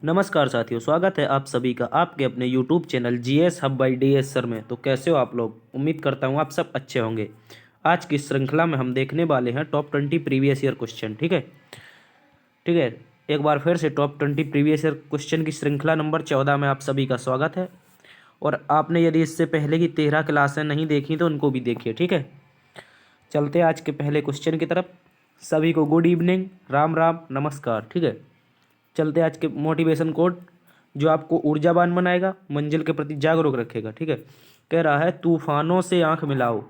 नमस्कार साथियों, स्वागत है आप सभी का आपके अपने YouTube channel GS hub by DS sir में। तो कैसे हो आप लोग? उम्मीद करता हूँ आप सब अच्छे होंगे। आज की श्रृंखला में हम देखने वाले हैं टॉप 20 प्रीवियस ईयर क्वेश्चन। ठीक है, ठीक है। एक बार फिर से टॉप 20 प्रीवियस ईयर क्वेश्चन की श्रृंखला नंबर 14 में आप सभी का स्वागत है। और आपने यदि इससे पहले की 13 क्लासें नहीं देखी तो उनको भी देखिए। ठीक है, चलते हैं आज के पहले क्वेश्चन की तरफ। सभी को गुड इवनिंग, राम राम, नमस्कार। ठीक है, चलते आज के मोटिवेशन कोड जो आपको ऊर्जावान बनाएगा, मंजिल के प्रति जागरूक रखेगा। ठीक है, कह रहा है तूफानों से आंख मिलाओ,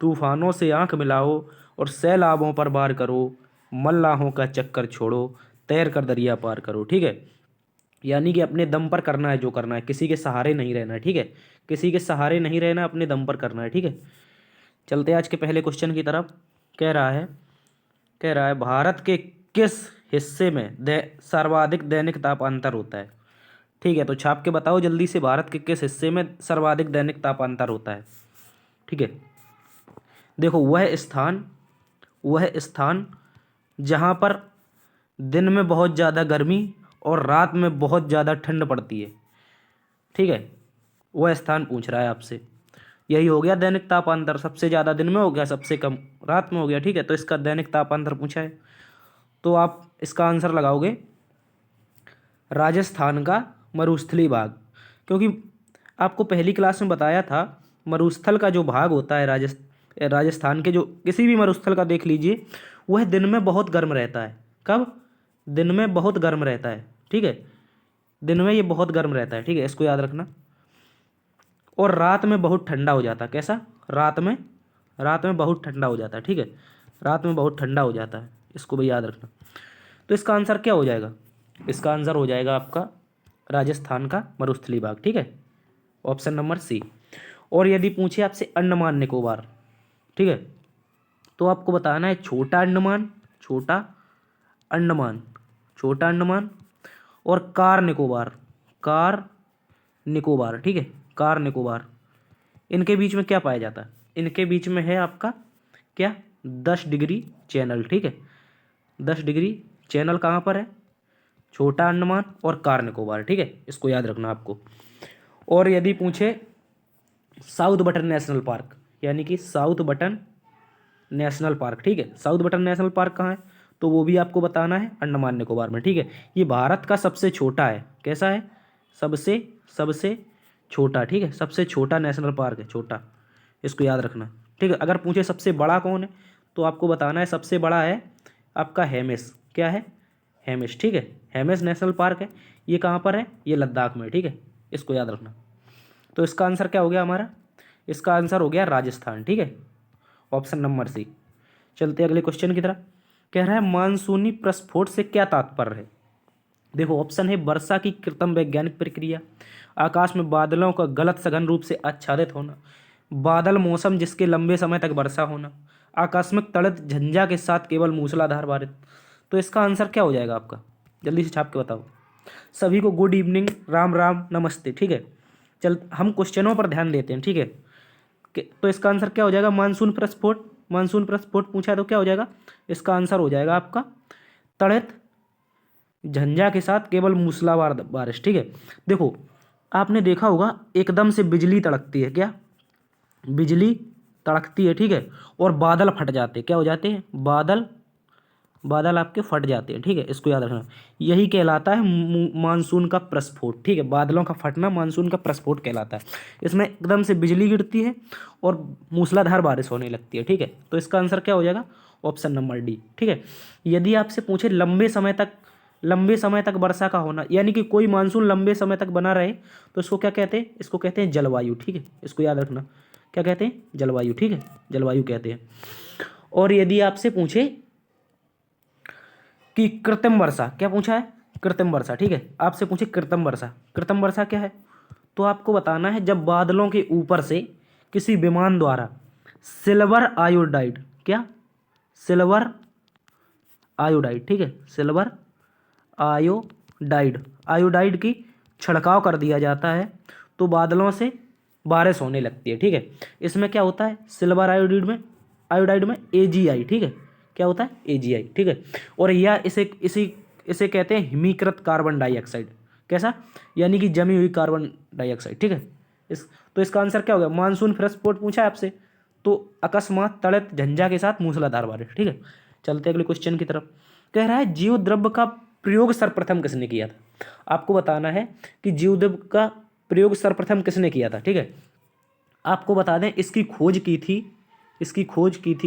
तूफानों से आंख मिलाओ और सैलाबों पर वार करो, मल्लाहों का चक्कर छोड़ो, तैर कर दरिया पार करो। ठीक है, यानी कि अपने दम पर करना है जो करना है, किसी के सहारे नहीं रहना है। ठीक है, किसी के सहारे नहीं रहना, अपने दम पर करना है। ठीक है, चलते हैं आज के पहले क्वेश्चन की तरफ। कह रहा है भारत के किस हिस्से में सर्वाधिक दैनिक तापांतर होता है? ठीक है, तो छाप के बताओ जल्दी से, भारत के किस हिस्से में सर्वाधिक दैनिक तापांतर होता है? ठीक है, देखो वह स्थान जहाँ पर दिन में बहुत ज़्यादा गर्मी और रात में बहुत ज़्यादा ठंड पड़ती है। ठीक है, वह स्थान पूछ रहा है आपसे। यही हो गया दैनिक तापांतर, सबसे ज़्यादा दिन में हो गया, सबसे कम रात में हो गया। ठीक है, तो इसका दैनिक तापांतर पूछा है, तो आप इसका आंसर लगाओगे राजस्थान का मरुस्थलीय भाग। क्योंकि आपको पहली क्लास में बताया था मरुस्थल का जो भाग होता है राजस्थान के, जो किसी भी मरुस्थल का देख लीजिए, वह दिन में बहुत गर्म रहता है। कब? दिन में बहुत गर्म रहता है। ठीक है, दिन में ये बहुत गर्म रहता है। ठीक है, इसको याद रखना। और रात में बहुत ठंडा हो जाता है। कैसा? रात में बहुत ठंडा हो जाता है। ठीक है, रात में बहुत ठंडा हो जाता है, इसको भी याद रखना। तो इसका आंसर क्या हो जाएगा? इसका आंसर हो जाएगा आपका राजस्थान का मरुस्थलीय भाग। ठीक है, ऑप्शन नंबर सी। और यदि पूछे आपसे अंडमान निकोबार, ठीक है, तो आपको बताना है छोटा अंडमान, छोटा अंडमान और कार निकोबार। ठीक है, कार निकोबार, इनके बीच में क्या पाया जाता है? इनके बीच में है आपका क्या? 10 डिग्री चैनल। ठीक है, 10 डिग्री चैनल कहाँ पर है? छोटा अंडमान और कार निकोबार। ठीक है, इसको याद रखना आपको। और यदि पूछे साउथ बटन नेशनल पार्क, यानी कि साउथ बटन नेशनल पार्क, ठीक है, साउथ बटन नेशनल पार्क कहाँ है? तो वो भी आपको बताना है अंडमान निकोबार में। ठीक है, ये भारत का सबसे छोटा है। कैसा है? सबसे सबसे छोटा। ठीक है, सबसे छोटा नेशनल पार्क है, छोटा, इसको याद रखना। ठीक है, अगर पूछे सबसे बड़ा कौन है, तो आपको बताना है सबसे बड़ा है आपका हेमिस। क्या है? हेमिस। ठीक है, हेमिस नेशनल पार्क है। ये कहाँ पर है? ये लद्दाख में। ठीक है, इसको याद रखना। तो इसका आंसर क्या हो गया हमारा? इसका आंसर हो गया राजस्थान। ठीक है, ऑप्शन नंबर सी। चलते अगले क्वेश्चन की तरफ। कह रहा है मानसूनी प्रस्फोट से क्या तात्पर्य है? देखो, ऑप्शन है वर्षा की कृत्रिम वैज्ञानिक प्रक्रिया, आकाश में बादलों का गलत सघन रूप से आच्छादित होना, बादल मौसम जिसके लंबे समय तक वर्षा होना, आकस्मिक तड़ित झंझा के साथ केवल मूसलाधार बारिश। तो इसका आंसर क्या हो जाएगा आपका? जल्दी से छाप के बताओ। सभी को गुड इवनिंग, राम राम, नमस्ते। ठीक है, चल हम क्वेश्चनों पर ध्यान देते हैं। ठीक है, तो इसका आंसर क्या हो जाएगा? मानसून प्रस्फोट पूछा है तो क्या हो जाएगा? इसका आंसर हो जाएगा आपका तड़ित झंझा के साथ केवल मूसलाधार बारिश। ठीक है, देखो आपने देखा होगा एकदम से बिजली तड़कती है। क्या? बिजली तड़कती है। ठीक है, और बादल फट जाते हैं। क्या हो जाते हैं? बादल आपके फट जाते हैं। ठीक है, इसको याद रखना। यही कहलाता है मानसून का प्रस्फोट। ठीक है, बादलों का फटना मानसून का प्रस्फोट कहलाता है। इसमें एकदम से बिजली गिरती है और मूसलाधार बारिश होने लगती है। ठीक है, तो इसका आंसर क्या हो जाएगा? Option number D. ठीक है, यदि आपसे पूछे लंबे समय तक वर्षा का होना, यानी कि कोई मानसून लंबे समय तक बना रहे, तो इसको क्या कहते हैं? इसको कहते हैं जलवायु। ठीक है, इसको याद रखना। क्या कहते हैं? जलवायु। ठीक है, जलवायु कहते हैं। और यदि आपसे पूछे कि कृत्रिम वर्षा, क्या पूछा है? कृत्रिम वर्षा। ठीक है, आपसे पूछे कृत्रिम वर्षा क्या है, तो आपको बताना है जब बादलों के ऊपर से किसी विमान द्वारा सिल्वर आयोडाइड, क्या? Silver iodide. ठीक है, सिल्वर आयोडाइड की छिड़काव कर दिया जाता है, तो बादलों से बारिश होने लगती है। ठीक है, इसमें क्या होता है? सिल्वर आयोडाइड में AgI। ठीक है, क्या होता है? AgI। ठीक है, और यह इसे कहते हैं हिमीकृत कार्बन डाइऑक्साइड। कैसा, यानी कि जमी हुई कार्बन डाइऑक्साइड, ठीक है। तो इसका आंसर क्या हो गया, मानसून फ्रेश स्पॉट पूछा है आपसे, तो अकस्मात, तड़ित, झंझा के साथ मूसलाधार बारिश, ठीक है। चलते अगले क्वेश्चन की तरफ। कह रहा है जीव द्रव्य का प्रयोग सर्वप्रथम किसने किया था। आपको बताना है कि जीव द्रव्य का प्रयोग सर्वप्रथम किसने किया था, ठीक है। आपको बता दें इसकी खोज की थी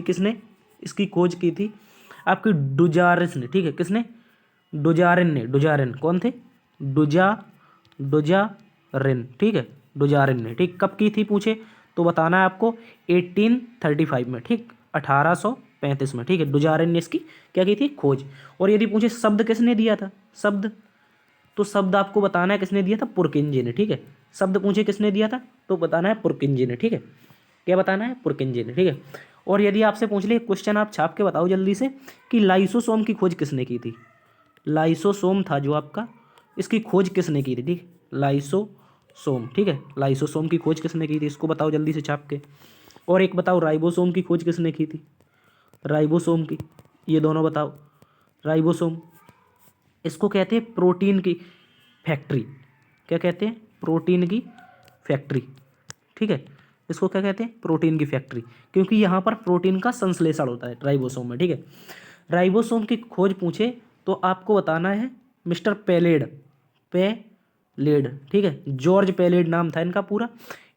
किसने, इसकी खोज की थी आपकी डुजारिस ने, ठीक है। किसने, डुजारिन कौन थे, डुजारिन, ठीक है, डुजारिन ने, ठीक। कब की थी पूछे तो बताना है आपको 1835 में, ठीक, 1835 में, ठीक है। डुजारिन ने इसकी क्या की थी, खोज। और यदि पूछे शब्द किसने दिया था, तो शब्द आपको बताना है किसने दिया था, पुरकिंजे ने, ठीक है। शब्द पूछे किसने दिया था तो बताना है पुरकिंजे ने, ठीक है। क्या बताना है, पुरकिंजे ने, ठीक है। और यदि आपसे पूछ ले क्वेश्चन, आप छाप के बताओ जल्दी से कि लाइसोसोम की खोज किसने की थी। लाइसोसोम था जो आपका, इसकी खोज किसने की थी, ठीक, लाइसोसोम, ठीक है। लाइसोसोम की खोज किसने की थी, इसको बताओ जल्दी से छाप के। और एक बताओ राइबोसोम की खोज किसने की थी, राइबोसोम की, ये दोनों बताओ। राइबोसोम, इसको कहते हैं प्रोटीन की फैक्ट्री, क्या कहते हैं, प्रोटीन की फैक्ट्री, ठीक है। इसको क्या कहते हैं, प्रोटीन की फैक्ट्री, क्योंकि यहाँ पर प्रोटीन का संश्लेषण होता है राइबोसोम में, ठीक है। राइबोसोम की खोज पूछे तो आपको बताना है मिस्टर पेलेड, ठीक है। जॉर्ज पेलेड नाम था इनका पूरा।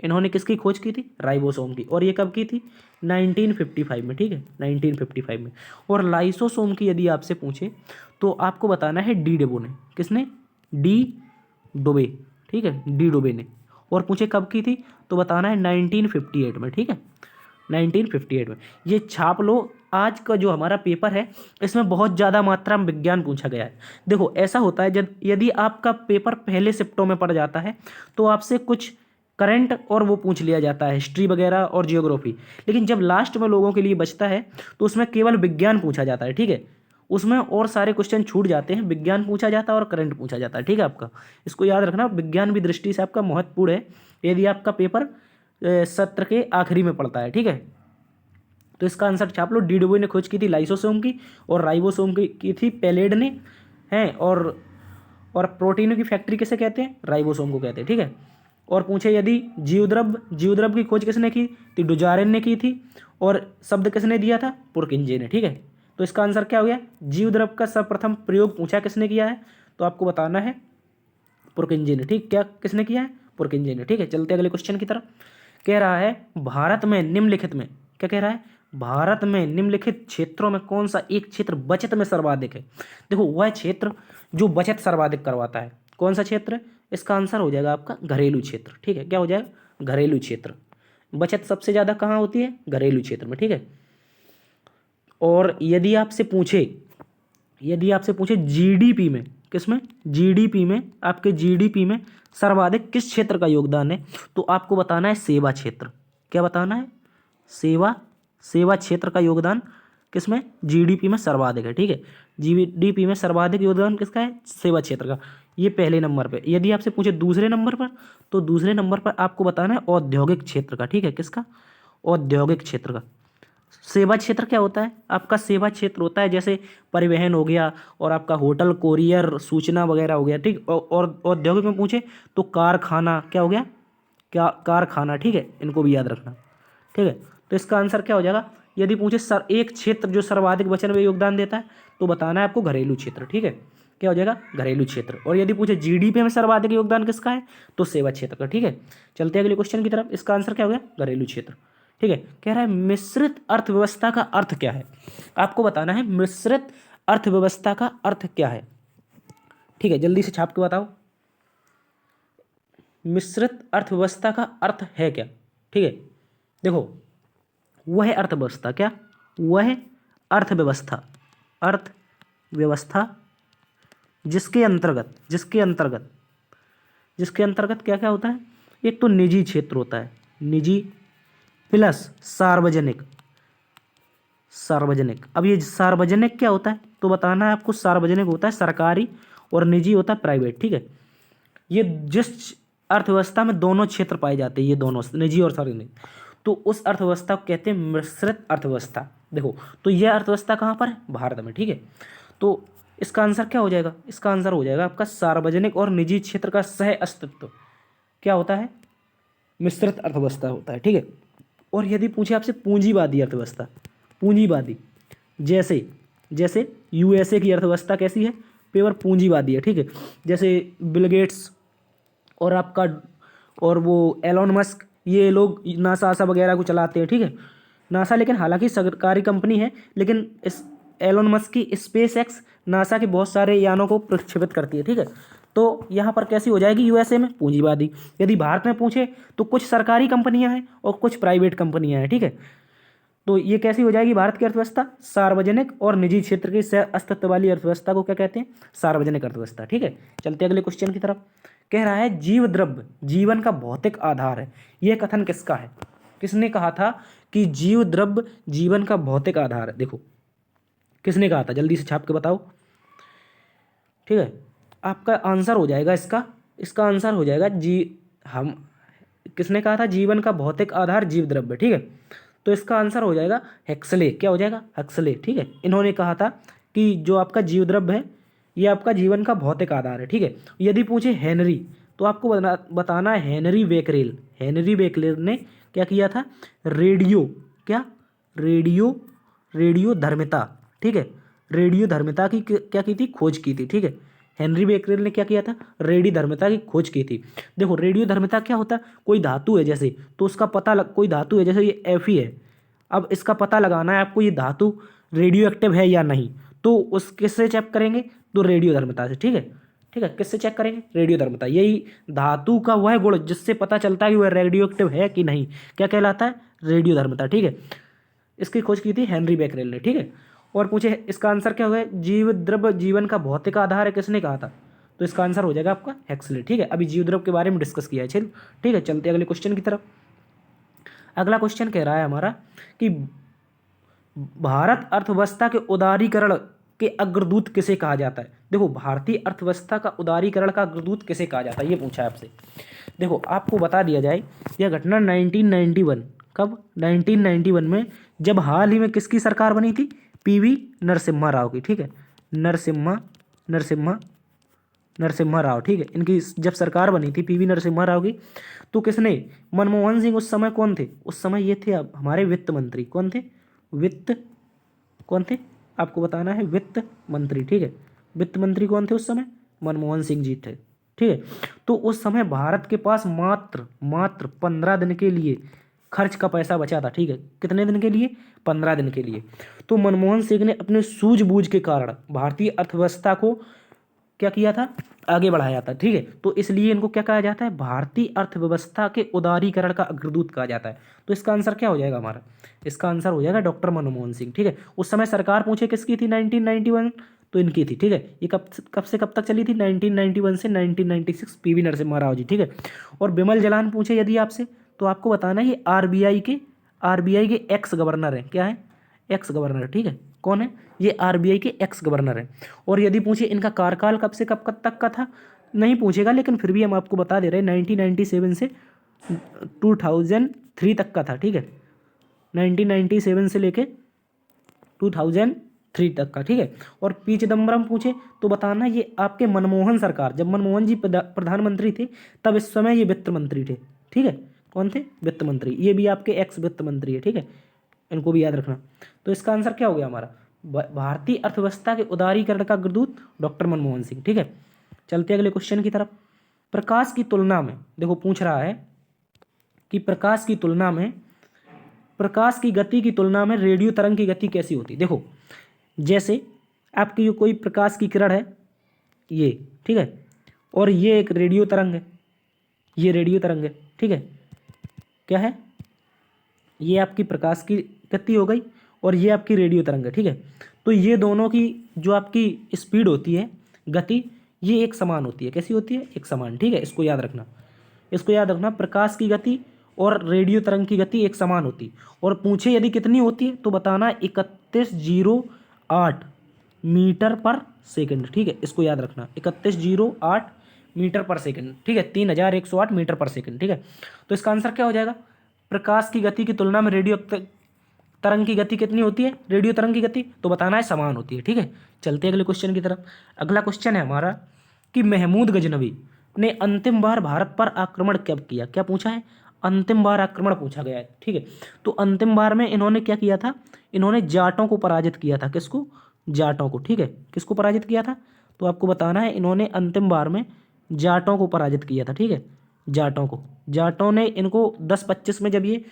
इन्होंने किसकी खोज की थी, राइबोसोम की। और ये कब की थी, 1955 में, ठीक है, 1955 में। और लाइसोसोम की यदि आपसे पूछे तो आपको बताना है डी डेबो ने, किसने, डी डोबे, ठीक है, डी डोबे ने। और पूछे कब की थी तो बताना है 1958 में, ठीक है, 1958 में। ये छाप लो। आज का जो हमारा पेपर है इसमें बहुत ज़्यादा मात्रा में विज्ञान पूछा गया है। देखो ऐसा होता है जब यदि आपका पेपर पहले शिफ्टों में पड़ जाता है तो आपसे कुछ करंट और वो पूछ लिया जाता है, हिस्ट्री वगैरह और जियोग्राफी। लेकिन जब लास्ट में लोगों के लिए बचता है तो उसमें केवल विज्ञान पूछा जाता है, ठीक है। उसमें और सारे क्वेश्चन छूट जाते हैं, विज्ञान पूछा जाता है और करंट पूछा जाता है, ठीक है। आपका इसको याद रखना, विज्ञान भी दृष्टि से आपका महत्वपूर्ण है यदि आपका पेपर सत्र के आखिरी में पड़ता है, ठीक है। तो इसका आंसर छाप लो, डी डुबो ने खोज की थी लाइसोसोम की, और राइबोसोम की थी पेलेड ने, हैं। और प्रोटीनों की फैक्ट्री किसे कहते हैं, राइबोसोम को कहते हैं, ठीक है। और पूछे यदि जीवद्रव्य की खोज किसने की तो डुजारिन ने की थी। और शब्द किसने दिया था, पुरकिंजे ने, ठीक है। तो इसका आंसर क्या हो गया, जीवद्रव्य का सर्वप्रथम प्रयोग पूछा किसने किया है तो आपको बताना है पुरकिंजे ने, ठीक। क्या किसने किया है, पुरकिंजे ने, ठीक है। चलते अगले क्वेश्चन की तरफ। कह रहा है भारत में निम्नलिखित में, क्या कह रहा है, भारत में निम्नलिखित क्षेत्रों में कौन सा एक क्षेत्र बचत में सर्वाधिक है। देखो वह क्षेत्र जो बचत सर्वाधिक करवाता है, कौन सा क्षेत्र, इसका आंसर हो जाएगा आपका घरेलू क्षेत्र, ठीक है। क्या हो जाएगा, घरेलू क्षेत्र। बचत सबसे ज़्यादा कहाँ होती है, घरेलू क्षेत्र में, ठीक है। और यदि आपसे पूछे जीडीपी में, किसमें, जीडीपी में, आपके जीडीपी में सर्वाधिक किस क्षेत्र का योगदान है तो आपको बताना है सेवा क्षेत्र। क्या बताना है, सेवा क्षेत्र का योगदान किसमें, जीडीपी में सर्वाधिक है, ठीक है। जीडीपी में सर्वाधिक योगदान किसका है, सेवा क्षेत्र का, ये पहले नंबर पे। यदि आपसे पूछे दूसरे नंबर पर तो दूसरे नंबर पर आपको बताना है औद्योगिक क्षेत्र का, ठीक है, किसका, औद्योगिक क्षेत्र का। सेवा क्षेत्र क्या होता है, आपका सेवा क्षेत्र होता है जैसे परिवहन हो गया और आपका होटल, कोरियर, सूचना वगैरह हो गया, ठीक। और औद्योगिक में पूछे तो कारखाना, क्या हो गया, क्या, कारखाना, ठीक है। इनको भी याद रखना, ठीक है। तो इसका आंसर क्या हो जाएगा, यदि पूछे एक क्षेत्र जो सर्वाधिक बचत में योगदान देता है तो बताना है आपको घरेलू क्षेत्र, ठीक है। क्या हो जाएगा, घरेलू क्षेत्र। और यदि पूछे जीडीपी में सर्वाधिक योगदान किसका है तो सेवा क्षेत्र का, ठीक है। चलते हैं अगले क्वेश्चन की तरफ। इसका आंसर क्या हो गया, घरेलू क्षेत्र, ठीक है। कह रहा है मिश्रित अर्थव्यवस्था का अर्थ क्या है, आपको बताना है मिश्रित अर्थव्यवस्था का अर्थ क्या है, ठीक है। जल्दी से छाप के बताओ, मिश्रित अर्थव्यवस्था का अर्थ है क्या, ठीक है। देखो वह अर्थव्यवस्था, क्या, वह अर्थव्यवस्था जिसके अंतर्गत क्या क्या होता है, एक तो निजी क्षेत्र होता है, निजी प्लस सार्वजनिक। अब ये सार्वजनिक क्या होता है तो बताना है आपको, सार्वजनिक होता है सरकारी और निजी होता है प्राइवेट, ठीक है। ये जिस अर्थव्यवस्था में दोनों क्षेत्र पाए जाते हैं, ये दोनों निजी और सार्वजनिक, तो उस अर्थव्यवस्था को कहते हैं मिश्रित अर्थव्यवस्था। देखो तो यह अर्थव्यवस्था कहाँ पर है, भारत में, ठीक है। तो इसका आंसर क्या हो जाएगा? इसका आंसर हो जाएगा आपका सार्वजनिक और निजी क्षेत्र का सह अस्तित्व। क्या होता है? मिश्रित अर्थव्यवस्था होता है, ठीक है। और यदि पूछे आपसे पूंजीवादी अर्थव्यवस्था, पूंजीवादी, जैसे जैसे यूएसए की अर्थव्यवस्था कैसी है? पेवर पूंजीवादी है, ठीक है। जैसे बिल गेट्स और आपका और वो एलोन मस्क, ये लोग नासा आसा वगैरह को चलाते हैं, ठीक है। नासा लेकिन हालांकि सरकारी कंपनी है, लेकिन इस एलोन मस्क की स्पेस एक्स नासा के बहुत सारे यानों को प्रक्षेपित करती है, ठीक है। तो यहाँ पर कैसी हो जाएगी? यूएसए में पूंजीवादी। यदि भारत में पूछे तो कुछ सरकारी कंपनियां हैं और कुछ प्राइवेट कंपनियां हैं, ठीक है। तो ये कैसी हो जाएगी भारत की अर्थव्यवस्था? सार्वजनिक और निजी क्षेत्र की सह अस्तित्व वाली अर्थव्यवस्था को क्या कहते हैं? सार्वजनिक अर्थव्यवस्था, ठीक है। चलते अगले क्वेश्चन की तरफ। कह रहा है जीव द्रव्य जीवन का भौतिक आधार है। यह कथन किसका है? किसने कहा था कि जीव द्रव्य जीवन का भौतिक आधार है? देखो किसने कहा था, जल्दी से छाप के बताओ, ठीक है। आपका आंसर हो जाएगा इसका, इसका आंसर हो जाएगा हम किसने कहा था जीवन का भौतिक आधार जीव द्रव्य, ठीक है। तो इसका आंसर हो जाएगा हेक्सले। क्या हो जाएगा? हेक्सले, ठीक है। इन्होंने कहा था कि जो आपका जीव द्रव्य है ये आपका जीवन का भौतिक आधार है, ठीक है। यदि पूछे हेनरी, तो आपको बताना है हेनरी बेकरेल। हेनरी बेकरेल ने क्या किया था? रेडियो, क्या? रेडियो धर्मिता, ठीक है। रेडियो धर्मिता की क्या की थी? खोज की थी, ठीक है। हेनरी बेकरेल ने क्या किया था? रेडियो धर्मिता की खोज की थी। देखो रेडियो धर्मिता क्या होता है? कोई धातु है जैसे, तो उसका कोई धातु है जैसे ये Fe है। अब इसका पता लगाना है आपको ये धातु रेडियो एक्टिव है या नहीं, तो उस किससे चेक करेंगे? तो रेडियो धर्मिता से, ठीक है। ठीक है, किससे चेक करेंगे? रेडियो धर्मिता। यही धातु का वह गुण जिससे पता चलता है कि वह रेडियो एक्टिव है कि नहीं, क्या कहलाता है? रेडियो धर्मिता, ठीक है। इसकी खोज की थी हेनरी बेकरेल ने, ठीक है। और पूछे इसका आंसर क्या होगा? जीव द्रव्य जीवन का भौतिक आधार है, किसने कहा था? तो इसका आंसर हो जाएगा आपका हेक्सले, ठीक है। अभी जीव द्रव्य के बारे में डिस्कस किया है, चल ठीक है। चलते अगले क्वेश्चन की तरफ। अगला क्वेश्चन कह रहा है हमारा कि भारत अर्थव्यवस्था के उदारीकरण के अग्रदूत किसे कहा जाता है? देखो भारतीय अर्थव्यवस्था का उदारीकरण का अग्रदूत किसे कहा जाता है, ये पूछा है आपसे। देखो आपको बता दिया जाए, यह घटना 1991, कब? 1991 में, जब हाल ही में किसकी सरकार बनी थी? पीवी नरसिम्हा राव की, ठीक है। नरसिम्हा राव, ठीक है। इनकी जब सरकार बनी थी पीवी नरसिम्हा राव की, तो किसने? मनमोहन सिंह उस समय कौन थे? उस समय ये थे अब हमारे वित्त मंत्री। कौन थे? कौन थे? आपको बताना है वित्त मंत्री, ठीक है। वित्त मंत्री कौन थे उस समय? मनमोहन सिंह जी थे, ठीक है। तो उस समय भारत के पास मात्र 15 दिन के लिए खर्च का पैसा बचा था, ठीक है। कितने दिन के लिए? 15 दिन के लिए। तो मनमोहन सिंह ने अपने सूझबूझ के कारण भारतीय अर्थव्यवस्था को क्या किया था? आगे बढ़ाया था, ठीक है। तो इसलिए इनको क्या कहा जाता है? भारतीय अर्थव्यवस्था के उदारीकरण का अग्रदूत कहा जाता है। तो इसका आंसर क्या हो जाएगा हमारा? इसका आंसर हो जाएगा डॉक्टर मनमोहन सिंह, ठीक है। उस समय सरकार पूछे किसकी थी? 1991, तो इनकी थी, ठीक है। ये कब से कब तक चली थी? 1991 से 1996, पीवी नरसिम्हा राव जी, ठीक है। और बिमल जलान पूछे यदि आपसे, तो आपको बताना है ये आरबीआई के एक्स गवर्नर है। क्या है? एक्स गवर्नर, ठीक है। कौन है? ये आरबीआई के एक्स गवर्नर है। और यदि पूछे इनका कार्यकाल कब से कब तक का था, नहीं पूछेगा, लेकिन फिर भी हम आपको बता दे रहे हैं 1997 से 2003 तक का था, ठीक है। 1997 से लेके 2003 तक का, ठीक है। और पी चिदम्बरम पूछे तो बताना ये आपके मनमोहन सरकार, जब मनमोहन जी प्रधानमंत्री थे तब इस समय ये वित्त मंत्री थे, ठीक है। कौन थे? वित्त मंत्री। ये भी आपके एक्स वित्त मंत्री है, ठीक है। इनको भी याद रखना। तो इसका आंसर क्या हो गया हमारा? भारतीय अर्थव्यवस्था के उदारीकरण का अग्रदूत डॉक्टर मनमोहन सिंह, ठीक है। चलते अगले क्वेश्चन की तरफ। प्रकाश की तुलना में, देखो पूछ रहा है कि प्रकाश की गति की तुलना में रेडियो तरंग की गति कैसी होती है? देखो जैसे आपकी जो कोई प्रकाश की किरण है ये, ठीक है, और ये एक रेडियो तरंग है, ये रेडियो तरंग है, ठीक है। क्या है? ये आपकी प्रकाश की गति हो गई और ये आपकी रेडियो तरंग है, ठीक है। तो ये दोनों की जो आपकी स्पीड होती है, गति, ये एक समान होती है। कैसी होती है? एक समान, ठीक है। इसको याद रखना, प्रकाश की गति और रेडियो तरंग की गति एक समान होती। और पूछे यदि कितनी होती है तो बताना 3108 मीटर पर सेकंड, ठीक है। इसको याद रखना, 3108 मीटर पर सेकंड, ठीक है। 3108 मीटर पर सेकंड, ठीक है। तो इसका आंसर क्या हो जाएगा? प्रकाश की गति की तुलना में रेडियो तरंग की गति कितनी होती है, रेडियो तरंग की गति, तो बताना है समान होती है। ठीक है, चलते हैं अगले क्वेश्चन की तरफ। अगला क्वेश्चन है हमारा कि महमूद गजनवी ने अंतिम बार भारत पर आक्रमण कब किया। क्या पूछा है, अंतिम बार आक्रमण पूछा गया है। ठीक है, तो अंतिम बार में इन्होंने क्या किया था, इन्होंने जाटों को पराजित किया था। किसको, जाटों को। ठीक है, किसको पराजित किया था, तो आपको बताना है इन्होंने अंतिम बार में जाटों को पराजित किया था। ठीक है, जाटों को, जाटों ने इनको 10-25 में, जब ये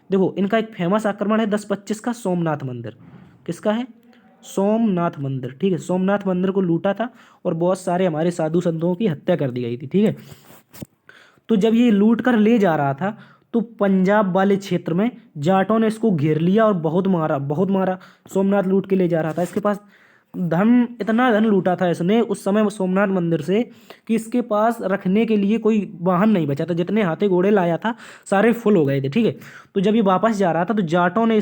देखो इनका एक फेमस आक्रमण है 10-25 का, सोमनाथ मंदिर। किसका है, सोमनाथ मंदिर। ठीक है, सोमनाथ मंदिर को लूटा था और बहुत सारे हमारे साधु संतों की हत्या कर दी गई थी। ठीक है, तो जब ये लूट कर ले जा रहा था तो पंजाब वाले क्षेत्र में जाटों ने इसको घेर लिया और बहुत मारा, बहुत मारा। सोमनाथ लूट के ले जा रहा था, इसके पास धन, इतना धन लूटा था इसने उस समय सोमनाथ मंदिर से कि इसके पास रखने के लिए कोई वाहन नहीं बचा था। जितने हाथे घोड़े लाया था सारे फुल हो गए थे। ठीक है, तो जब ये वापस जा रहा था तो जाटों ने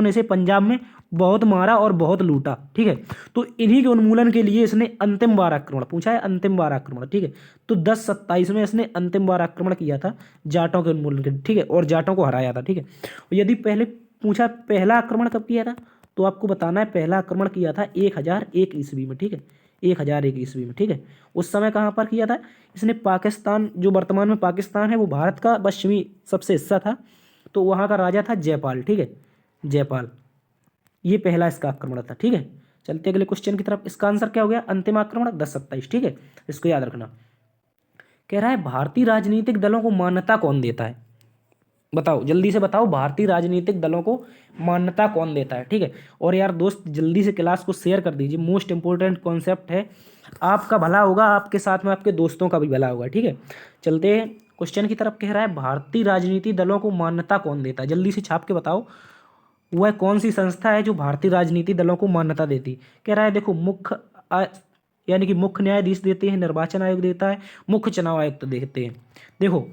इसे पंजाब में बहुत मारा और बहुत लूटा। ठीक है, तो इन्हीं के उन्मूलन के लिए इसने अंतिम बार आक्रमण पूछा है, अंतिम बार आक्रमण। ठीक है, तो 1027 में इसने अंतिम बार आक्रमण किया था जाटों के उन्मूलन के। ठीक है, और जाटों को हराया था। ठीक है, और यदि पहले पूछा पहला आक्रमण कब किया था, तो आपको बताना है पहला आक्रमण किया था 1001 ईस्वी में। ठीक है, 1001 ईस्वी में। ठीक है, उस समय कहाँ पर किया था इसने, पाकिस्तान, जो वर्तमान में पाकिस्तान है वो भारत का पश्चिमी सबसे हिस्सा था, तो वहाँ का राजा था जयपाल। ठीक है, जयपाल, ये पहला इसका आक्रमण था। ठीक है, चलते अगले क्वेश्चन की तरफ। इसका आंसर क्या हो गया, अंतिम आक्रमण 1027। ठीक है, इसको याद रखना। कह रहा है भारतीय राजनीतिक दलों को मान्यता कौन देता है, बताओ जल्दी से बताओ, भारतीय राजनीतिक दलों को मान्यता कौन देता है। ठीक है, और यार दोस्त जल्दी से क्लास को शेयर कर दीजिए, मोस्ट इंपॉर्टेंट कॉन्सेप्ट है, आपका भला होगा, आपके साथ में आपके दोस्तों का भी भला होगा। ठीक है, चलते हैं क्वेश्चन की तरफ। कह रहा है भारतीय राजनीतिक दलों को मान्यता कौन देता है, जल्दी से छाप के बताओ, वह कौन सी संस्था है जो भारतीय राजनीतिक दलों को मान्यता देती। कह रहा है देखो, यानी कि मुख्य न्यायाधीश देते हैं, निर्वाचन आयोग देता है, मुख्य चुनाव आयुक्त देते हैं। देखो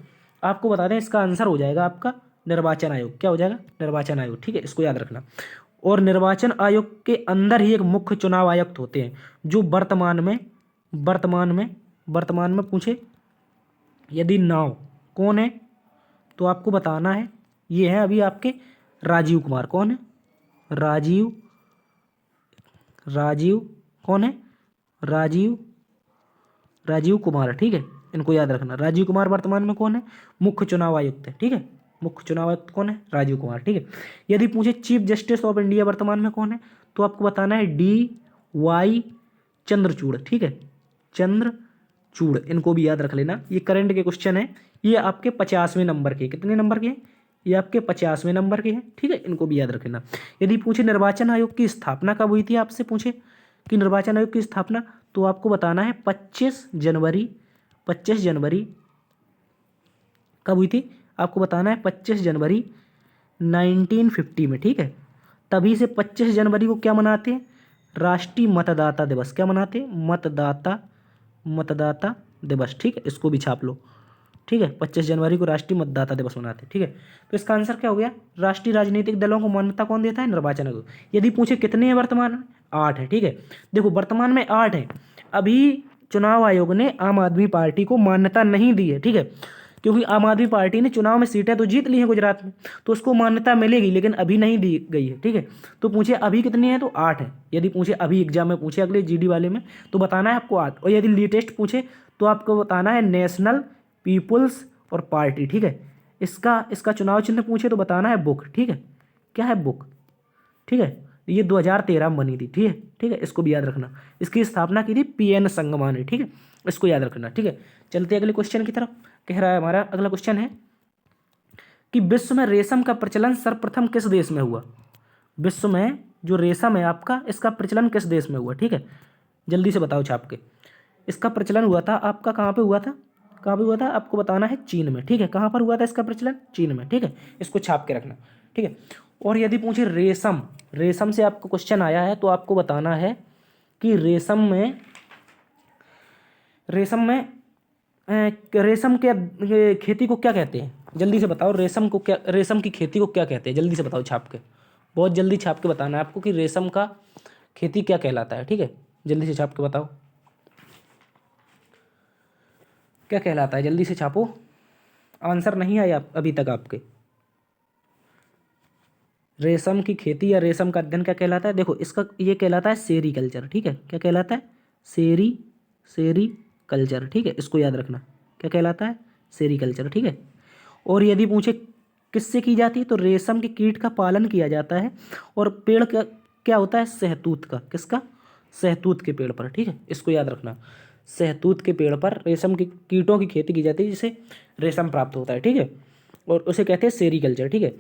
आपको बता दें, इसका आंसर हो जाएगा आपका निर्वाचन आयोग। क्या हो जाएगा, निर्वाचन आयोग। ठीक है, इसको याद रखना। और निर्वाचन आयोग के अंदर ही एक मुख्य चुनाव आयुक्त होते हैं, जो वर्तमान में पूछे यदि नाव कौन है, तो आपको बताना है ये है अभी आपके राजीव कुमार। कौन है, राजीव, राजीव कौन है, राजीव, राजीव कुमार। ठीक है, इनको याद रखना। राजीव कुमार वर्तमान में कौन है, मुख्य चुनाव आयुक्त है। ठीक है, मुख्य चुनाव आयुक्त कौन है, राजीव कुमार। ठीक है, यदि पूछे चीफ जस्टिस ऑफ इंडिया वर्तमान में कौन है, तो आपको बताना है DY चंद्रचूड़। ठीक है, चंद्रचूड़, इनको भी याद रख लेना। ये करंट के क्वेश्चन है, ये आपके 50वें नंबर के, कितने नंबर के हैं, ये आपके 50वें नंबर के हैं। ठीक है, इनको भी याद रखना। यदि पूछे निर्वाचन आयोग की स्थापना कब हुई थी, आपसे पूछे कि निर्वाचन आयोग की स्थापना, तो आपको बताना है 25 जनवरी कब हुई थी, आपको बताना है 25 जनवरी 1950 में। ठीक है, तभी से 25 जनवरी को क्या मनाते हैं, राष्ट्रीय मतदाता दिवस। क्या मनाते हैं, मतदाता दिवस। ठीक है, इसको भी छाप लो। ठीक है, 25 जनवरी को राष्ट्रीय मतदाता दिवस मनाते हैं। ठीक है, तो इसका आंसर क्या हो गया, राष्ट्रीय राजनीतिक दलों को मान्यता कौन देता है, निर्वाचन आयोग। यदि पूछे कितने हैं वर्तमान में, 8 है। ठीक है, देखो वर्तमान में 8 है, अभी चुनाव आयोग ने आम आदमी पार्टी को मान्यता नहीं दी है। ठीक है, क्योंकि आम आदमी पार्टी ने चुनाव में सीटें तो जीत ली हैं गुजरात में, तो उसको मान्यता मिलेगी, लेकिन अभी नहीं दी गई है। ठीक है, तो पूछे अभी कितनी है, तो 8 है। यदि पूछे अभी एग्जाम में पूछे अगले GD वाले में, तो बताना है आपको 8। और यदि लेटेस्ट पूछे तो आपको बताना है नेशनल पीपुल्स और पार्टी। ठीक है, इसका चुनाव चिन्ह पूछे तो बताना है बुक। ठीक है, क्या है, बुक। ठीक है, ये 2013 में बनी थी। ठीक है, ठीक है, इसको भी याद रखना। इसकी स्थापना की थी PN संगमा ने। ठीक है, इसको याद रखना। ठीक है, चलते अगले क्वेश्चन की तरफ। कह रहा है हमारा अगला क्वेश्चन है कि विश्व में रेशम का प्रचलन सर्वप्रथम किस देश में हुआ। विश्व में जो रेशम है आपका, इसका प्रचलन किस देश में हुआ। ठीक है, जल्दी से बताओ छाप के। इसका प्रचलन हुआ था आपका, कहाँ पे हुआ था, कहाँ पे हुआ था, आपको बताना है चीन में। ठीक है, कहाँ पर हुआ था इसका प्रचलन, चीन में। ठीक है, इसको छाप के रखना। ठीक है, और यदि पूछे रेशम से आपको क्वेश्चन आया है, तो आपको बताना है कि रेशम के खेती को क्या कहते हैं, जल्दी से बताओ। रेशम की खेती को क्या कहते हैं, जल्दी से बताओ छाप के, बहुत जल्दी छाप के बताना है आपको कि रेशम का खेती क्या कहलाता है। ठीक है, जल्दी से छाप के बताओ क्या कहलाता है, जल्दी से छापो। आंसर नहीं आया अभी तक आपके, रेशम की खेती या रेशम का अध्ययन क्या कहलाता है? देखो इसका ये कहलाता है सेरीकल्चर, ठीक है। क्या कहलाता है? सेरीकल्चर, ठीक है। इसको याद रखना, क्या कहलाता है? सेरीकल्चर, ठीक है। और यदि पूछे किससे की जाती है, तो रेशम के कीट का पालन किया जाता है। और पेड़ का क्या होता है? शहतूत का। किसका? शहतूत के पेड़ पर, ठीक है। इसको याद रखना, शहतूत के पेड़ पर रेशम के कीटों की खेती की जाती है जिससे रेशम प्राप्त होता है, ठीक है। और उसे कहते हैं सेरीकल्चर, ठीक है।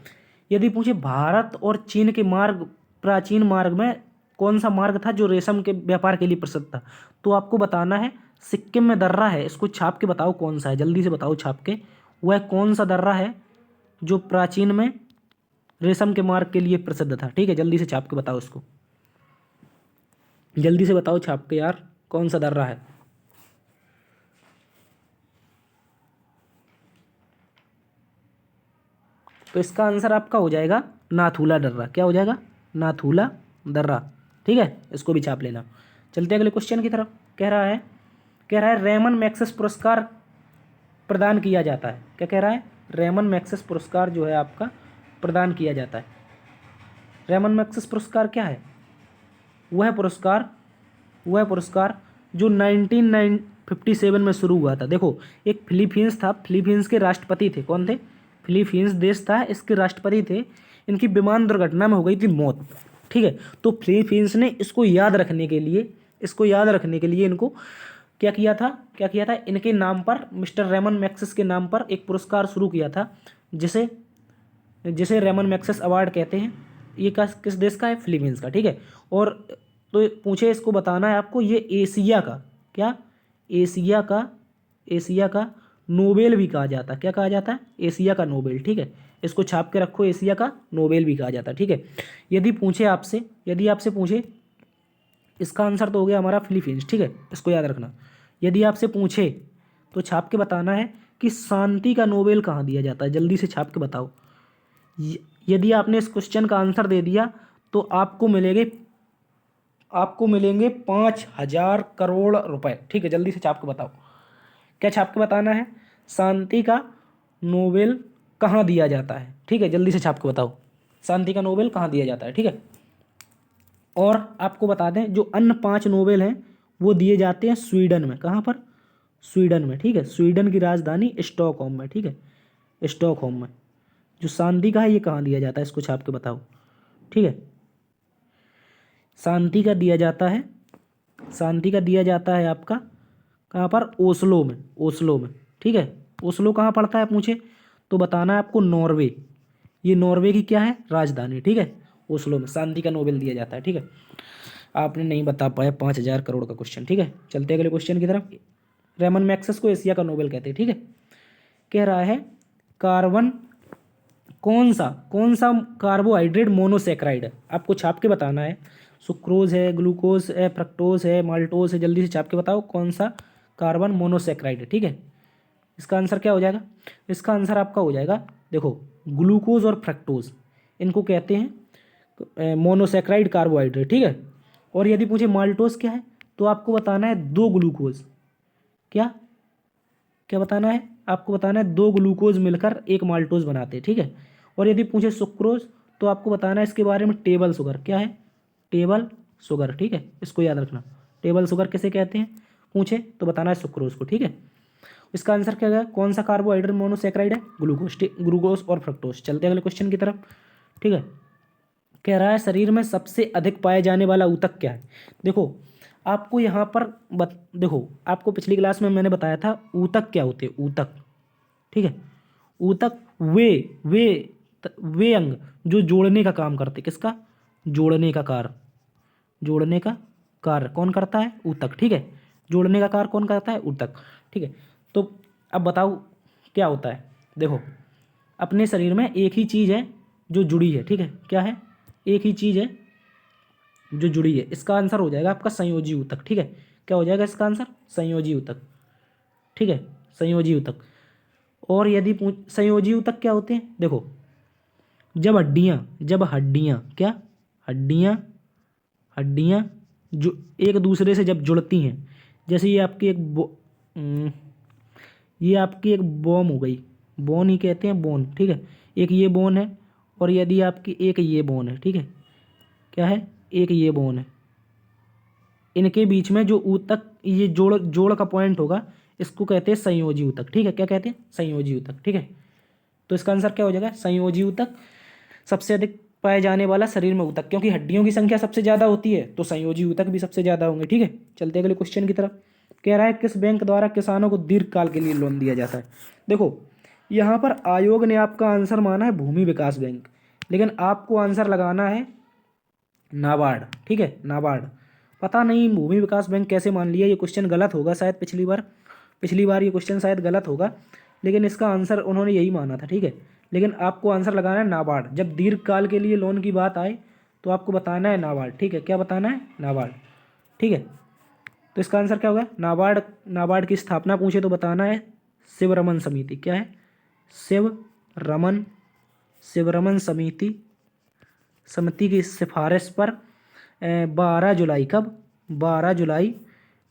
यदि पूछे भारत और चीन के मार्ग, प्राचीन मार्ग में कौन सा मार्ग था जो रेशम के व्यापार के लिए प्रसिद्ध था, तो आपको बताना है सिक्किम में दर्रा है। इसको छाप के बताओ कौन सा है, जल्दी से बताओ छाप के। वह कौन सा दर्रा है जो प्राचीन में रेशम के मार्ग के लिए प्रसिद्ध था, ठीक है। जल्दी से छाप के बताओ इसको, जल्दी से बताओ छाप के यार, कौन सा दर्रा है? तो इसका आंसर आपका हो जाएगा नाथूला दर्रा। क्या हो जाएगा? नाथूला दर्रा, ठीक है। इसको भी छाप लेना। चलते हैं अगले क्वेश्चन की तरफ। कह रहा है रेमन मैग्सेस पुरस्कार प्रदान किया जाता है। क्या कह रहा है? रेमन मैग्सेस पुरस्कार जो है आपका प्रदान किया जाता है। रेमन मैग्सेस पुरस्कार क्या है? वह पुरस्कार जो 1957 में शुरू हुआ था। देखो एक फिलीपींस था, फिलीपींस के राष्ट्रपति थे। कौन थे? फिलीपींस देश था, इसके राष्ट्रपति थे। इनकी विमान दुर्घटना में हो गई थी मौत, ठीक है। तो फिलीपींस ने इसको याद रखने के लिए इनको क्या किया था इनके नाम पर, मिस्टर रेमन मैग्सेस के नाम पर एक पुरस्कार शुरू किया था, जिसे जिसे रेमन मैग्सेस अवार्ड कहते हैं। ये किस देश का है? फिलीपींस का, ठीक है। और तो पूछे, इसको बताना है आपको, ये एशिया का क्या? एशिया का नोबेल भी कहा जाता है। क्या कहा जाता है? एशिया का नोबेल, ठीक है। इसको छाप के रखो, एशिया का नोबेल भी कहा जाता है, ठीक है। यदि आपसे पूछे, इसका आंसर तो हो गया हमारा फिलीपींस, ठीक है। इसको याद रखना। यदि आपसे पूछे तो छाप के बताना है कि शांति का नोबेल कहाँ दिया जाता है। जल्दी से छाप के बताओ। यदि आपने इस क्वेश्चन का आंसर दे दिया तो आपको मिलेंगे 5,000 करोड़ रुपए, ठीक है। जल्दी से छाप के बताओ। क्या छाप के बताना है? शांति का नोबेल कहाँ दिया जाता है, ठीक है। जल्दी से छाप के बताओ, शांति का नोबेल कहाँ दिया जाता है, ठीक है। और आपको बता दें, जो अन्य 5 नोबेल हैं वो दिए जाते हैं स्वीडन में। कहाँ पर? स्वीडन में, ठीक है। स्वीडन की राजधानी स्टॉकहोम में, ठीक है। स्टॉकहोम में। जो शांति का है ये कहाँ दिया जाता है, इसको छाप के बताओ, ठीक है। शांति का दिया जाता है आपका कहाँ पर? ओस्लो में, ठीक है। ओस्लो कहाँ पड़ता है पूछे तो बताना है आपको नॉर्वे। ये नॉर्वे की क्या है? राजधानी, ठीक है। ओस्लो में शांति का नोबेल दिया जाता है, ठीक है। आपने नहीं बता पाया 5,000 करोड़ का क्वेश्चन, ठीक है। चलते अगले क्वेश्चन की तरफ। रेमन मैग्सेस को एशिया का नोबेल कहते हैं, ठीक है। कह रहा है कार्बन कौन सा कार्बोहाइड्रेट मोनोसेक्राइड है, आपको छाप के बताना है। सुक्रोज है, ग्लूकोज है, फ्रक्टोज है, माल्टोज है। जल्दी से छाप के बताओ कौन सा कार्बन मोनोसेक्राइड है, ठीक है। इसका आंसर क्या हो जाएगा? इसका आंसर आपका हो जाएगा, देखो, ग्लूकोज और फ्रक्टोज, इनको कहते हैं मोनोसेक्राइड कार्बोहाइड्रेट, ठीक है। और यदि पूछे माल्टोज क्या है, तो आपको बताना है 2 ग्लूकोज। क्या क्या बताना है? आपको बताना है 2 ग्लूकोज मिलकर एक माल्टोज बनाते हैं, ठीक है। और यदि पूछे सुक्रोज, तो आपको बताना है इसके बारे में टेबल शुगर। क्या है? टेबल शुगर, ठीक है। इसको याद रखना, टेबल शुगर किसे कहते हैं पूछे तो बताना है सुक्रोज को, ठीक है। इसका आंसर क्या है? कौन सा कार्बोहाइड्रेट मोनोसेक्राइड है? ग्लूकोज और फ्रक्टोज। चलते हैं अगले क्वेश्चन की तरफ, ठीक है। कह रहा है शरीर में सबसे अधिक पाए जाने वाला ऊतक क्या है। देखो आपको यहाँ पर देखो, आपको पिछली क्लास में मैंने बताया था ऊतक क्या होते हैं। ऊतक, ठीक है। ऊतक वे अंग जो जोड़ने का काम करते। किसका? जोड़ने का कार्य कौन करता है? ऊतक, ठीक है। जोड़ने का कार्य कौन करता है? ऊतक, ठीक है। तो अब बताओ क्या होता है। देखो अपने शरीर में एक ही चीज़ है जो जुड़ी है, ठीक है। क्या है? एक ही चीज़ है जो जुड़ी है। इसका आंसर हो जाएगा आपका संयोजी ऊतक, ठीक है। क्या हो जाएगा इसका आंसर? संयोजी ऊतक, ठीक है। संयोजी ऊतक। और यदि संयोजी ऊतक क्या होते हैं? देखो हड्डियाँ जो एक दूसरे से जब जुड़ती हैं, जैसे ये आपकी एक बोन हो गई, बोन ही कहते हैं, बोन, ठीक है। एक ये बोन है और यदि आपकी एक ये बोन है, ठीक है, क्या है, एक ये बोन है, इनके बीच में जो ऊतक, ये जोड़ जोड़ का पॉइंट होगा, इसको कहते हैं संयोजी ऊतक, ठीक है, क्या कहते हैं, संयोजी ऊतक, ठीक है। तो इसका आंसर क्या हो जाएगा, संयोजी ऊतक। सबसे अधिक पाए जाने वाला शरीर में ऊतक, क्योंकि हड्डियों की संख्या सबसे ज़्यादा होती है तो संयोजी ऊतक भी सबसे ज़्यादा होंगे, ठीक है। चलते अगले क्वेश्चन की तरफ। कह रहा है किस बैंक द्वारा किसानों को दीर्घकाल के लिए लोन दिया जाता है। देखो यहाँ पर आयोग ने आपका आंसर माना है भूमि विकास बैंक, लेकिन आपको आंसर लगाना है नाबार्ड, ठीक है, नाबार्ड। पता नहीं भूमि विकास बैंक कैसे मान लिया, ये क्वेश्चन गलत होगा शायद, पिछली बार ये क्वेश्चन शायद गलत होगा, लेकिन इसका आंसर उन्होंने यही माना था, ठीक है। लेकिन आपको आंसर लगाना है नाबार्ड। जब दीर्घकाल के लिए लोन की बात आए तो आपको बताना है नाबार्ड, ठीक है, क्या बताना है, नाबार्ड, ठीक है। तो इसका आंसर क्या होगा, नाबार्ड। नाबार्ड की स्थापना पूछे तो बताना है शिवरमन समिति, क्या है, शिवरमन शिवरमन समिति की सिफारिश पर 12 जुलाई, कब, 12 जुलाई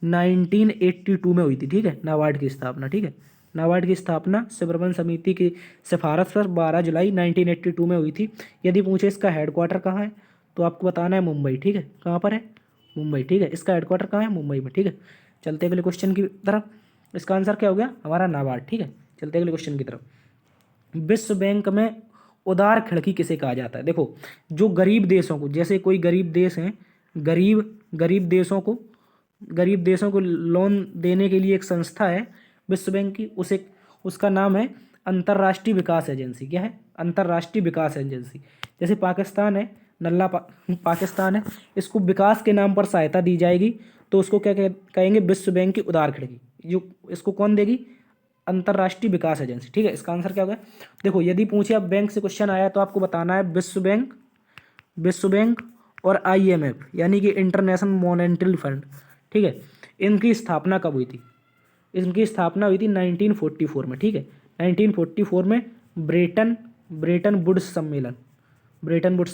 1982 में हुई थी, ठीक है, नाबार्ड की स्थापना, ठीक है। नाबार्ड की स्थापना शिवरमन समिति की सिफारिश पर 12 जुलाई 1982 में हुई थी। यदि पूछे इसका हेडक्वार्टर कहाँ है तो आपको बताना है मुंबई, ठीक है, कहाँ पर है, मुंबई, ठीक है, इसका हेडक्वार्टर कहाँ है, मुंबई में, ठीक है। चलते अगले क्वेश्चन की तरफ। इसका आंसर क्या हो गया हमारा, नाबार्ड, ठीक है। चलते अगले क्वेश्चन की तरफ। विश्व बैंक में उदार खिड़की किसे कहा जाता है। देखो जो गरीब देशों को, जैसे कोई गरीब देश हैं, गरीब गरीब देशों को लोन देने के लिए एक संस्था है विश्व बैंक की, उसे उसका नाम है अंतर्राष्ट्रीय विकास एजेंसी, क्या है, अंतर्राष्ट्रीय विकास एजेंसी। जैसे पाकिस्तान है, पाकिस्तान है, इसको विकास के नाम पर सहायता दी जाएगी तो उसको क्या कहेंगे, विश्व बैंक की उदार खिड़की। जो इसको कौन देगी, अंतर्राष्ट्रीय विकास एजेंसी, ठीक है। इसका आंसर क्या होगा, देखो यदि पूछे अब बैंक से क्वेश्चन आया तो आपको बताना है विश्व बैंक और आईएमएफ यानी कि इंटरनेशनल मॉनेटरी फंड, ठीक है, इनकी स्थापना कब हुई थी। इनकी स्थापना हुई थी 1944 में, ठीक है, 1944 में ब्रेटन वुड्स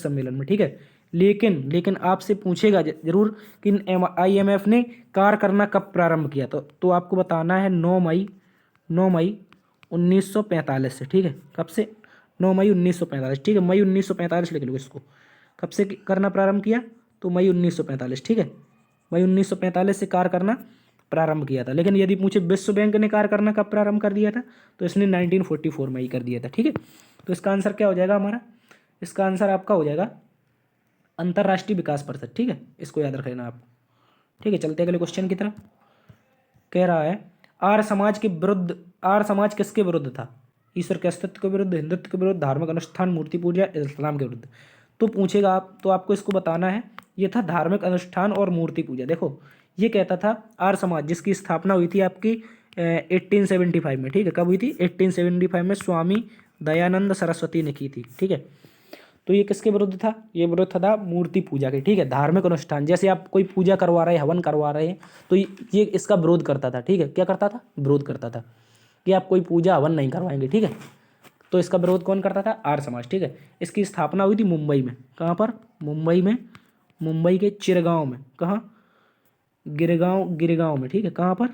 सम्मेलन में, ठीक है। लेकिन आपसे पूछेगा जरूर कि आईएमएफ ने कार्य करना कब प्रारंभ किया, तो आपको बताना है 9 मई 1945 से, ठीक है, कब से, 9 मई 1945, ठीक है, मई 1945 लिख लो इसको। कब से करना प्रारंभ किया, तो मई 1945, ठीक है, मई 1945 से कार्य करना प्रारंभ किया था। लेकिन यदि पूछे विश्व बैंक ने कार्य करना कब प्रारंभ कर दिया था, तो इसने 1944 में ही कर दिया था, ठीक है। तो इसका आंसर क्या हो जाएगा हमारा, इसका आंसर आपका हो जाएगा अंतर्राष्ट्रीय विकास परिषद, ठीक है, इसको याद रखना आप, ठीक है। चलते अगले क्वेश्चन की तरफ। कह रहा है आर्य समाज किसके विरुद्ध था, ईश्वर के अस्तित्व के विरुद्ध, हिंदुत्व के विरुद्ध, धार्मिक अनुष्ठान, मूर्ति पूजा, इस्लाम के विरुद्ध। तो पूछेगा आप तो आपको इसको बताना है, ये था धार्मिक अनुष्ठान और मूर्ति पूजा। देखो ये कहता था आर्य समाज, जिसकी स्थापना हुई थी आपकी 1875 में, ठीक है, कब हुई थी, 1875 में स्वामी दयानंद सरस्वती ने की थी, ठीक है। तो ये किसके विरुद्ध था, ये विरुद्ध था मूर्ति पूजा के, ठीक है, धार्मिक अनुष्ठान। जैसे आप कोई पूजा करवा रहे हैं, हवन करवा रहे हैं, तो ये इसका विरोध करता था, ठीक है, क्या करता था, विरोध करता था कि आप कोई पूजा हवन नहीं करवाएंगे, ठीक है। तो इसका विरोध कौन करता था, आर्य समाज, ठीक है। इसकी स्थापना हुई थी मुंबई में, कहाँ पर, मुंबई के चिरगांव में, कहाँ, गिरगांव में, ठीक है, कहाँ पर,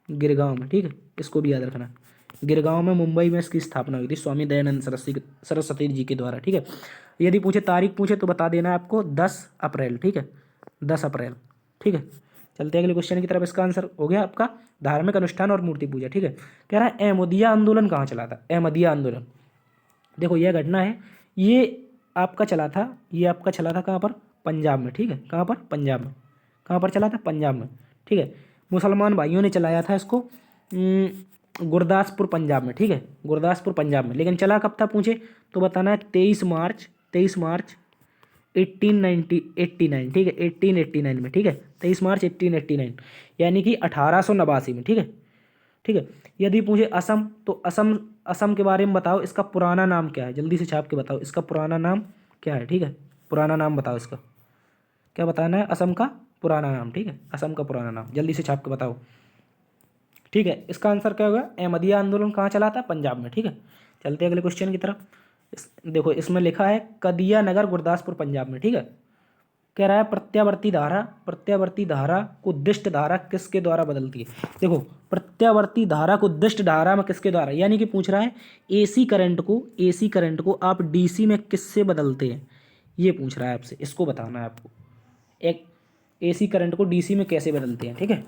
गिरगांव में, ठीक है, इसको भी याद रखना। गिरगांव में, मुंबई में इसकी स्थापना हुई थी स्वामी दयानंद सरस्वती जी के द्वारा, ठीक है। यदि पूछे तारीख पूछे तो बता देना आपको 10 अप्रैल, ठीक है, 10 अप्रैल, ठीक है। चलते हैं अगले क्वेश्चन की तरफ। इसका आंसर हो गया आपका धार्मिक अनुष्ठान और मूर्ति पूजा, ठीक है। कह रहा है अहमदिया आंदोलन कहाँ चला था, अहमदिया आंदोलन। देखो यह घटना है, ये आपका चला था कहाँ पर, पंजाब में, ठीक है, कहाँ पर, पंजाब में। कहाँ पर चला था, पंजाब में, ठीक है। मुसलमान भाइयों ने चलाया था इसको गुरदासपुर पंजाब में, ठीक है, गुरदासपुर पंजाब में। लेकिन चला कब था पूछे तो बताना है 23 मार्च 1889, ठीक है, 1889 में, ठीक है, 23 मार्च 1889 यानी कि 1889 में, ठीक है, ठीक है। यदि पूछे असम तो असम के बारे में बताओ, इसका पुराना नाम क्या है, जल्दी से छाप के बताओ, इसका पुराना नाम क्या है, ठीक है, पुराना नाम बताओ इसका, क्या बताना है, असम का पुराना नाम, ठीक है, असम का पुराना नाम जल्दी से छाप के बताओ, ठीक है। इसका आंसर क्या होगा, अहमदिया आंदोलन कहाँ चला था, पंजाब में, ठीक है। चलते हैं अगले क्वेश्चन की तरफ। देखो इसमें लिखा है कदिया नगर गुरदासपुर पंजाब में, ठीक है, कह रहा है प्रत्यावर्ती धारा को दिष्ट धारा किसके द्वारा बदलती है। देखो प्रत्यावर्ती धारा को दिष्ट धारा में किसके द्वारा, यानी कि पूछ रहा है एसी करंट को आप डीसी में किससे बदलते हैं, ये पूछ रहा है आपसे, इसको बताना है आपको। एक एसी करंट को डीसी में कैसे बदलते हैं, ठीक है।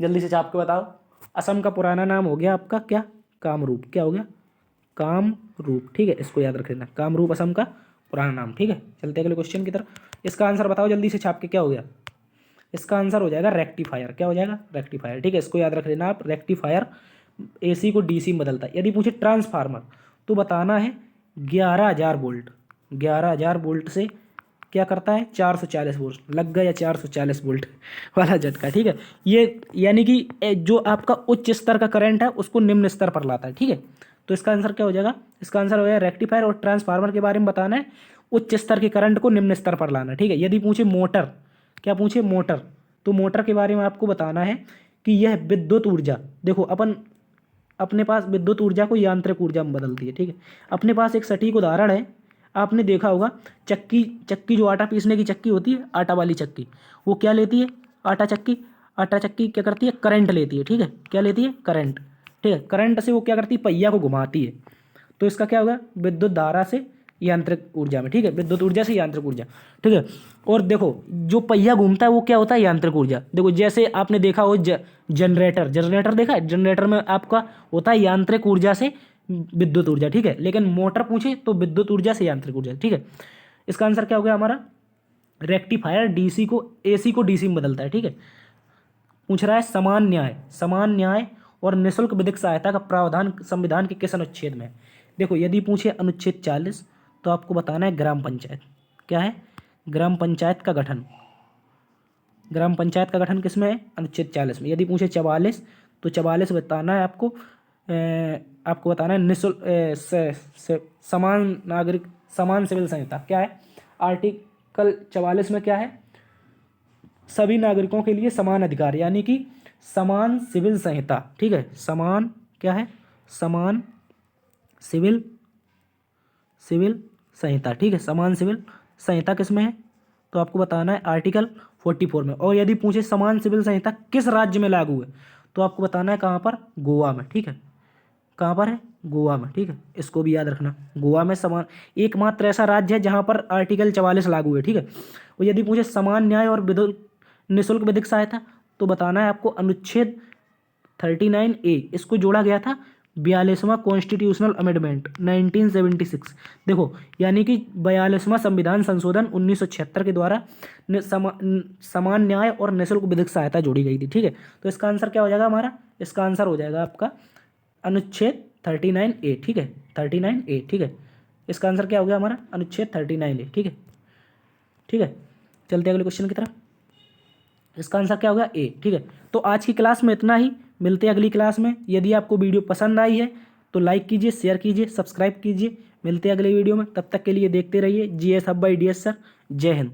जल्दी से छाप के बताओ। असम का पुराना नाम हो गया आपका क्या, कामरूप। क्या हो गया, कामरूप, ठीक है, इसको याद रख लेना, कामरूप असम का पुराना नाम, ठीक है। चलते अगले क्वेश्चन की तरफ। इसका आंसर बताओ जल्दी से छाप के, क्या हो गया। इसका आंसर हो जाएगा रेक्टिफायर। क्या हो जाएगा, रेक्टिफायर, ठीक है, इसको याद रख लेना आप। रेक्टिफायर एसी को डीसी में बदलता है। यदि पूछे ट्रांसफार्मर तो बताना है 11,000 वोल्ट, 11,000 वोल्ट से क्या करता है 440 वोल्ट, लग गया 440 वोल्ट वाला झटका, ठीक है। ये यानी कि जो आपका उच्च स्तर का करंट है उसको निम्न स्तर पर लाता है, ठीक है। तो इसका आंसर क्या हो जाएगा, इसका आंसर हो जाएगा रेक्टिफायर। और ट्रांसफार्मर के बारे में बताना है उच्च स्तर के करंट को निम्न स्तर पर लाना, ठीक है। यदि पूछे मोटर, क्या पूछे मोटर, तो मोटर के बारे में आपको बताना है कि यह विद्युत ऊर्जा, देखो अपने पास विद्युत ऊर्जा को यांत्रिक ऊर्जा में बदलती है, ठीक है। अपने पास एक सटीक उदाहरण है, आपने देखा होगा चक्की जो आटा पीसने की चक्की होती है, आटा वाली चक्की, वो क्या लेती है, आटा चक्की क्या करती है, करंट लेती है, ठीक है। क्या लेती है, करंट, ठीक है। करंट से वो क्या करती है, पहिया को घुमाती है। तो इसका क्या होगा, विद्युत धारा से यांत्रिक ऊर्जा में, ठीक है, विद्युत ऊर्जा से यांत्रिक ऊर्जा, ठीक है। और देखो जो पहिया घूमता है वो क्या होता है, यांत्रिक ऊर्जा। देखो जैसे आपने देखा हो जनरेटर देखा है, जनरेटर में आपका होता है यांत्रिक ऊर्जा से विद्युत ऊर्जा, ठीक है। लेकिन मोटर पूछे तो विद्युत ऊर्जा से यांत्रिक ऊर्जा, ठीक है। इसका आंसर क्या हो गया हमारा, रेक्टिफायर एसी को डीसी में बदलता है, ठीक है। पूछ रहा है समान न्याय और निःशुल्क विधिक सहायता का प्रावधान संविधान के किस अनुच्छेद में है। देखो यदि पूछे अनुच्छेद 40 तो आपको बताना है ग्राम पंचायत। क्या है, ग्राम पंचायत का गठन, ग्राम पंचायत का गठन किसमें है, अनुच्छेद 40 में। यदि पूछे 44 तो 44 बताना है आपको, आपको बताना है निःशुल्क समान सिविल संहिता। क्या है, आर्टिकल 44 में क्या है, सभी नागरिकों के लिए समान अधिकार, यानी कि समान सिविल संहिता, ठीक है। समान क्या है, समान सिविल संहिता, ठीक है। समान सिविल संहिता किस में है, तो आपको बताना है आर्टिकल 44 में। और यदि पूछे समान सिविल संहिता किस राज्य में लागू है, तो आपको बताना है कहाँ पर, गोवा में, ठीक है। कहाँ पर है, गोवा में, ठीक है। इसको भी याद रखना, गोवा में समान एकमात्र ऐसा राज्य है जहाँ पर आर्टिकल 44 लागू है, ठीक है। और यदि पूछे समान न्याय और निःशुल्क विधिक सहायता तो बताना है आपको अनुच्छेद 39A, इसको जोड़ा गया था 42वां कॉन्स्टिट्यूशनल अमेंडमेंट 1976। देखो यानी कि 42वां संविधान संशोधन 1976 के द्वारा समान न्याय और निःशुल्क विधिक सहायता जोड़ी गई थी, ठीक है। तो इसका आंसर क्या हो जाएगा हमारा, इसका आंसर हो जाएगा आपका अनुच्छेद 39A, ठीक है, 39A, ठीक है। इसका आंसर क्या हो गया हमारा, अनुच्छेद 39A, ठीक है, ठीक है। चलते अगले क्वेश्चन की तरफ। इसका आंसर क्या होगा, ए, ठीक है। तो आज की क्लास में इतना ही, मिलते हैं अगली क्लास में। यदि आपको वीडियो पसंद आई है तो लाइक कीजिए, शेयर कीजिए, सब्सक्राइब कीजिए। मिलते हैं अगले वीडियो में, तब तक के लिए देखते रहिए GS hub by DS sir. जय हिंद।